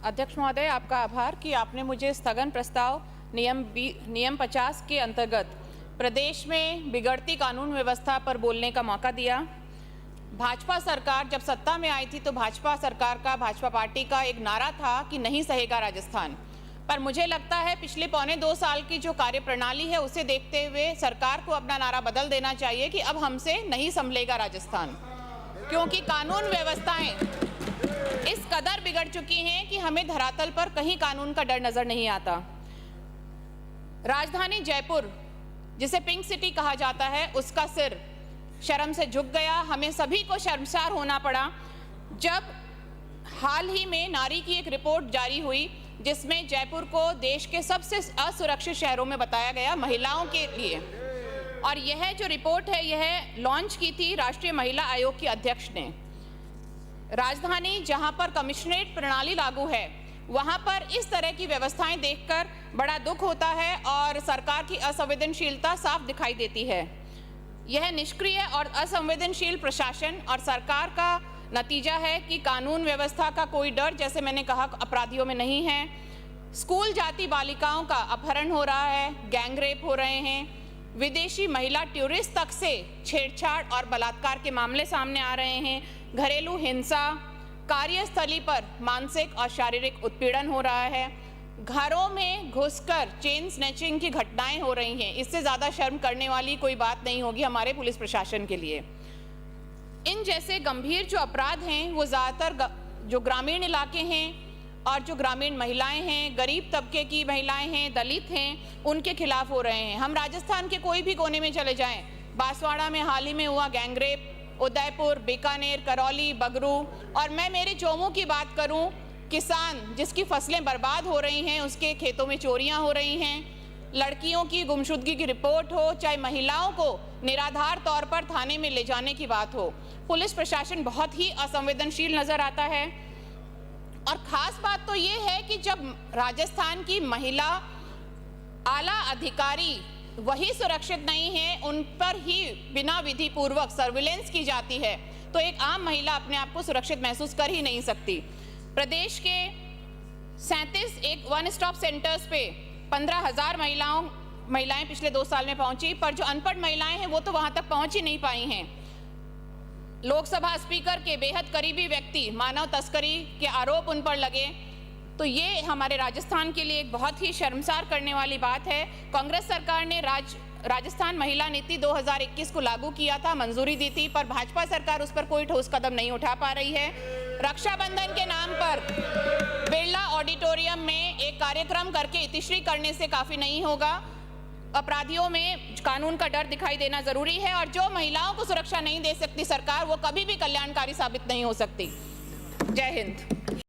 अध्यक्ष महोदय, आपका आभार कि आपने मुझे स्थगन प्रस्ताव नियम 50 के अंतर्गत प्रदेश में बिगड़ती कानून व्यवस्था पर बोलने का मौका दिया। भाजपा सरकार जब सत्ता में आई थी तो भाजपा पार्टी का एक नारा था कि नहीं सहेगा राजस्थान। पर मुझे लगता है पिछले पौने 2 साल की जो कार्यप्रणाली है उसे देखते हुए सरकार को अपना नारा बदल देना चाहिए कि अब हमसे नहीं संभलेगा राजस्थान, क्योंकि कानून व्यवस्थाएं इस कदर बिगड़ चुकी हैं कि हमें धरातल पर कहीं कानून का डर नजर नहीं आता। राजधानी जयपुर, जिसे पिंक सिटी कहा जाता है, उसका सिर शर्म से झुक गया। हमें सभी को शर्मसार होना पड़ा जब हाल ही में नारी की एक रिपोर्ट जारी हुई जिसमें जयपुर को देश के सबसे असुरक्षित शहरों में बताया गया महिलाओं के लिए। और यह जो रिपोर्ट है यह लॉन्च की थी राष्ट्रीय महिला आयोग की अध्यक्ष ने। राजधानी जहां पर कमिश्नरेट प्रणाली लागू है वहां पर इस तरह की व्यवस्थाएं देखकर बड़ा दुख होता है और सरकार की असंवेदनशीलता साफ दिखाई देती है। यह निष्क्रिय और असंवेदनशील प्रशासन और सरकार का नतीजा है कि कानून व्यवस्था का कोई डर, जैसे मैंने कहा, अपराधियों में नहीं है। स्कूल जाती बालिकाओं का अपहरण हो रहा है, गैंगरेप हो रहे हैं, विदेशी महिला टूरिस्ट तक से छेड़छाड़ और बलात्कार के मामले सामने आ रहे हैं, घरेलू हिंसा, कार्यस्थली पर मानसिक और शारीरिक उत्पीड़न हो रहा है, घरों में घुसकर चेन स्नैचिंग की घटनाएं हो रही हैं। इससे ज़्यादा शर्म करने वाली कोई बात नहीं होगी हमारे पुलिस प्रशासन के लिए। इन जैसे गंभीर जो अपराध हैं वो ज़्यादातर जो ग्रामीण इलाके हैं और जो ग्रामीण महिलाएं हैं, गरीब तबके की महिलाएं हैं, दलित हैं, उनके खिलाफ हो रहे हैं। हम राजस्थान के कोई भी कोने में चले जाएं, बांसवाड़ा में हाल ही में हुआ गैंगरेप, उदयपुर, बीकानेर, करौली, बगरू, और मैं मेरे चोमू की बात करूं, किसान जिसकी फसलें बर्बाद हो रही हैं, उसके खेतों में चोरियां हो रही हैं, लड़कियों की गुमशुदगी की रिपोर्ट हो, चाहे महिलाओं को निराधार तौर पर थाने में ले जाने की बात हो, पुलिस प्रशासन बहुत ही असंवेदनशील नजर आता है। और खास बात तो ये है कि जब राजस्थान की महिला आला अधिकारी वही सुरक्षित नहीं है, उन पर ही बिना विधि पूर्वक सर्विलेंस की जाती है, तो एक आम महिला अपने आप को सुरक्षित महसूस कर ही नहीं सकती। प्रदेश के 37 एक वन स्टॉप सेंटर्स पे 15,000 महिलाएं पिछले 2 साल में पहुंची, पर जो अनपढ़ महिलाएं हैं वो तो वहां तक पहुंच ही नहीं पाई हैं। लोकसभा स्पीकर के बेहद करीबी व्यक्ति मानव तस्करी के आरोप उन पर लगे, तो ये हमारे राजस्थान के लिए एक बहुत ही शर्मसार करने वाली बात है। कांग्रेस सरकार ने राजस्थान महिला नीति 2021 को लागू किया था, मंजूरी दी थी, पर भाजपा सरकार उस पर कोई ठोस कदम नहीं उठा पा रही है। रक्षाबंधन के नाम पर बिरला ऑडिटोरियम में एक कार्यक्रम करके इतिश्री करने से काफ़ी नहीं होगा। अपराधियों में कानून का डर दिखाई देना जरूरी है, और जो महिलाओं को सुरक्षा नहीं दे सकती सरकार, वो कभी भी कल्याणकारी साबित नहीं हो सकती। जय हिंद।